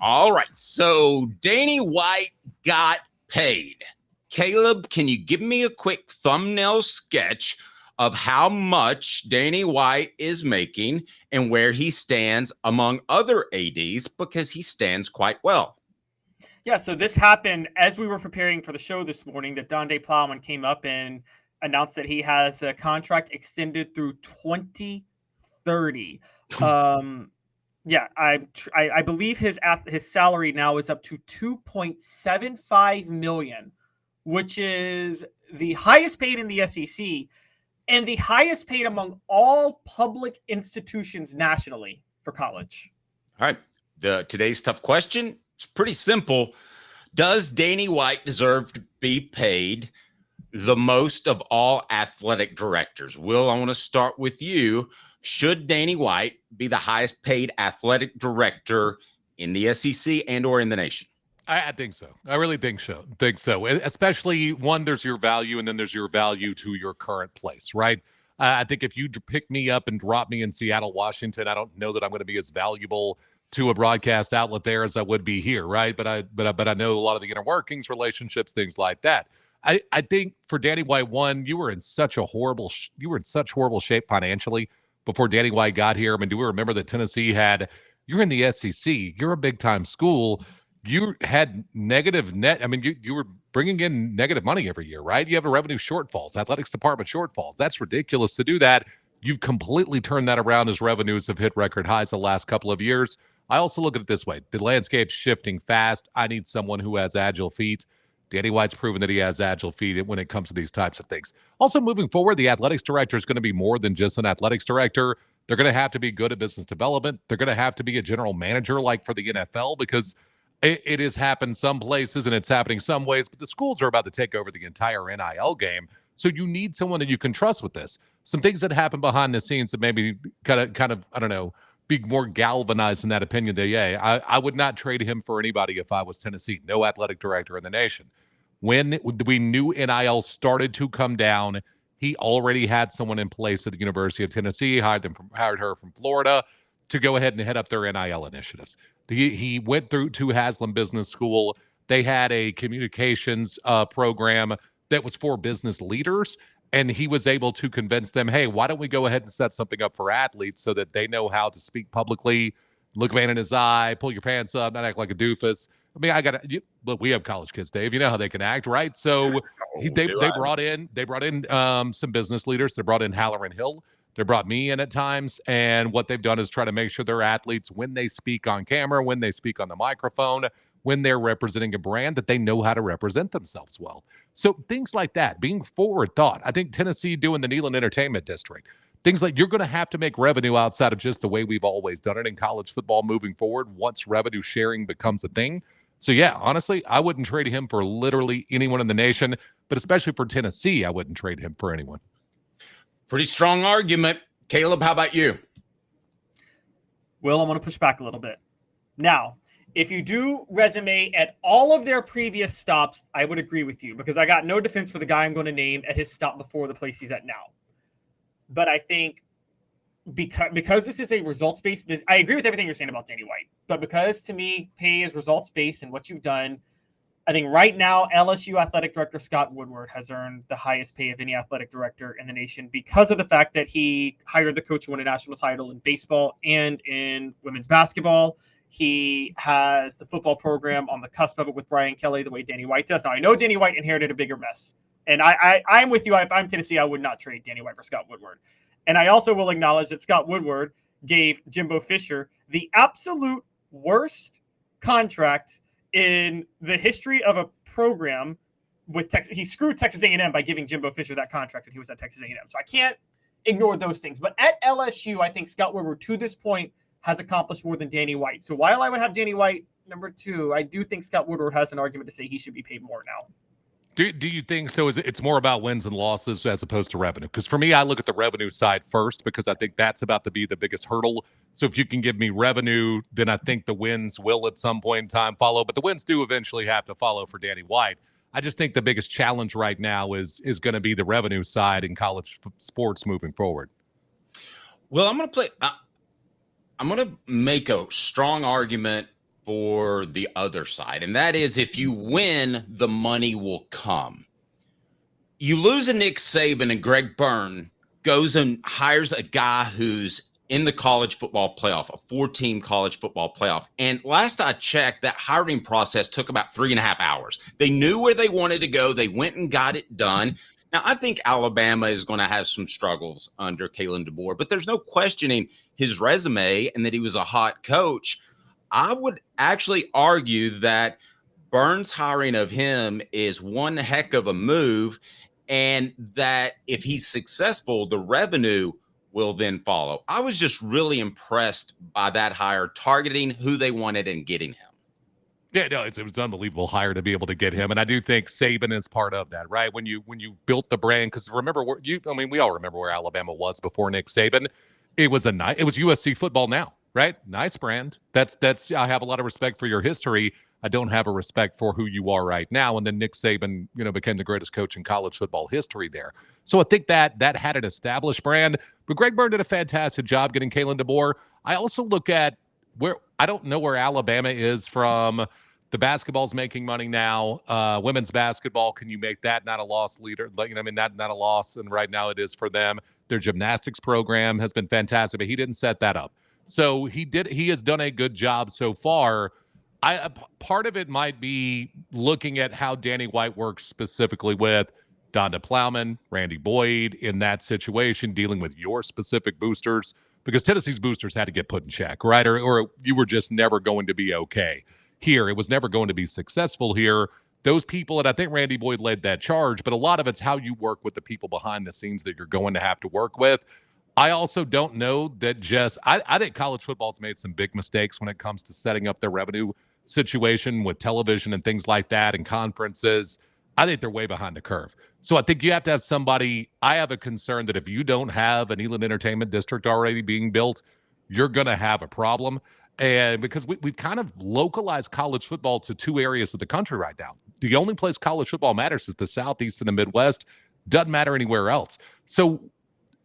All right. So Danny White got paid. Caleb, can you give me a quick thumbnail sketch of how much Danny White is making and where he stands among other ADs, because he stands quite well? Yeah, so this happened as we were preparing for the show this morning, that Donde Plowman came up and announced that he has a contract extended through 2030. Yeah, I believe his salary now is up to $2.75 million, which is the highest paid in the SEC and the highest paid among all public institutions nationally for college. All right. Today's tough question, it's pretty simple. Does Danny White deserve to be paid the most of all athletic directors? Will, I want to start with you. Should Danny White be the highest paid athletic director in the SEC and or in the nation? I think so. I really think so. Especially, one, there's your value, and then there's your value to your current place, right? I think if you pick me up and drop me in Seattle, Washington, I don't know that I'm going to be as valuable to a broadcast outlet there as I would be here, right? But I know a lot of the inner workings, relationships, things like that. I think for Danny White, one, you were in such horrible shape financially before Danny White got here. I mean, do we remember that Tennessee you're in the SEC, you're a big time school. You had negative net. I mean, you were bringing in negative money every year, right? You have a revenue shortfalls, athletics department shortfalls. That's ridiculous to do that. You've completely turned that around as revenues have hit record highs the last couple of years. I also look at it this way. The landscape's shifting fast. I need someone who has agile feet. Danny White's proven that he has agile feet when it comes to these types of things. Also, moving forward, the athletics director is going to be more than just an athletics director. They're going to have to be good at business development. They're going to have to be a general manager like for the NFL, because it has happened some places and it's happening some ways, but the schools are about to take over the entire NIL game. So you need someone that you can trust with this. Some things that happen behind the scenes that maybe kind of, I don't know, be more galvanized in that opinion that, yeah, I would not trade him for anybody if I was Tennessee. No athletic director in the nation. When we knew NIL started to come down, he already had someone in place at the University of Tennessee, hired her from Florida to go ahead and head up their NIL initiatives. He went through to Haslam Business School. They had a communications program that was for business leaders, and he was able to convince them, hey, why don't we go ahead and set something up for athletes so that they know how to speak publicly, look a man in his eye, pull your pants up, not act like a doofus. I mean, look, we have college kids, Dave. You know how they can act, right? So they brought in some business leaders. They brought in Halloran Hill. They brought me in at times, and what they've done is try to make sure their athletes, when they speak on camera, when they speak on the microphone, when they're representing a brand, that they know how to represent themselves well. So things like that, being forward thought. I think Tennessee doing the Neyland Entertainment District, things like you're going to have to make revenue outside of just the way we've always done it in college football moving forward once revenue sharing becomes a thing. So, yeah, honestly, I wouldn't trade him for literally anyone in the nation, but especially for Tennessee, I wouldn't trade him for anyone. Pretty strong argument. Caleb, how about you? Will, I want to push back a little bit. Now, if you do resume at all of their previous stops, I would agree with you, because I got no defense for the guy I'm going to name at his stop before the place he's at now. But I think because this is a results-based business, I agree with everything you're saying about Danny White. But because, to me, pay is results-based and what you've done, I think right now LSU athletic director Scott Woodward has earned the highest pay of any athletic director in the nation because of the fact that he hired the coach who won a national title in baseball and in women's basketball. He has the football program on the cusp of it with Brian Kelly, the way Danny White does. Now, I know Danny White inherited a bigger mess. And I'm with you. If I'm Tennessee, I would not trade Danny White for Scott Woodward. And I also will acknowledge that Scott Woodward gave Jimbo Fisher the absolute worst contract in the history of a program with Texas. He screwed Texas A&M by giving Jimbo Fisher that contract when he was at Texas A&M. So I can't ignore those things. But at LSU, I think Scott Woodward, to this point, has accomplished more than Danny White. So while I would have Danny White number 2, I do think Scott Woodward has an argument to say he should be paid more now. Do you think so? It's more about wins and losses as opposed to revenue? Because for me, I look at the revenue side first because I think that's about to be the biggest hurdle. So if you can give me revenue, then I think the wins will at some point in time follow. But the wins do eventually have to follow for Danny White. I just think the biggest challenge right now is going to be the revenue side in college sports moving forward. Well, I'm going to make a strong argument for the other side, and that is if you win, the money will come. You lose a Nick Saban and Greg Byrne goes and hires a guy who's in the college football playoff, a 4-team college football playoff. And last I checked, that hiring process took about 3.5 hours. They knew where they wanted to go. They went and got it done. Now, I think Alabama is going to have some struggles under Kalen DeBoer, but there's no questioning his resume and that he was a hot coach. I would actually argue that Burns' hiring of him is one heck of a move, and that if he's successful, the revenue will then follow. I was just really impressed by that hire, targeting who they wanted and getting him. Yeah, no, it was an unbelievable hire to be able to get him, and I do think Saban is part of that, right? When you built the brand, because remember, we all remember where Alabama was before Nick Saban. It was USC football now, right? Nice brand. That's. I have a lot of respect for your history. I don't have a respect for who you are right now. And then Nick Saban, became the greatest coach in college football history there. So I think that had an established brand. But Greg Byrne did a fantastic job getting Kalen DeBoer. I also look at where I don't know where Alabama is from. The basketball's making money now. Women's basketball, can you make that not a loss leader? Not a loss. And right now it is for them. Their gymnastics program has been fantastic, but he didn't set that up. So he has done a good job so far. Part of it might be looking at how Danny White works specifically with Donda Plowman, Randy Boyd in that situation, dealing with your specific boosters, because Tennessee's boosters had to get put in check, right? Or you were just never going to be okay here. It was never going to be successful here. Those people, and I think Randy Boyd led that charge, but a lot of it's how you work with the people behind the scenes that you're going to have to work with. I also don't know that I think college football's made some big mistakes when it comes to setting up their revenue situation with television and things like that and conferences. I think they're way behind the curve. So I think you have to have somebody. I have a concern that if you don't have an Eland Entertainment District already being built, you're going to have a problem. And because we've kind of localized college football to 2 areas of the country right now. The only place college football matters is the Southeast and the Midwest. Doesn't matter anywhere else. So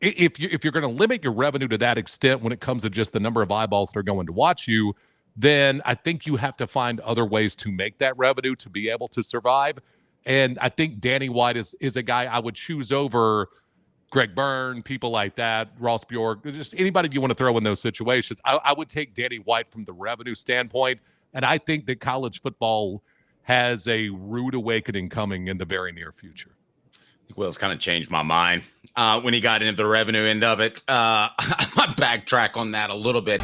if you're going to limit your revenue to that extent when it comes to just the number of eyeballs that are going to watch you, then I think you have to find other ways to make that revenue to be able to survive. And I think Danny White is a guy I would choose over Greg Byrne, people like that, Ross Bjork, just anybody you want to throw in those situations. I would take Danny White from the revenue standpoint, and I think that college football has a rude awakening coming in the very near future. Will's kind of changed my mind when he got into the revenue end of it. I might backtrack on that a little bit.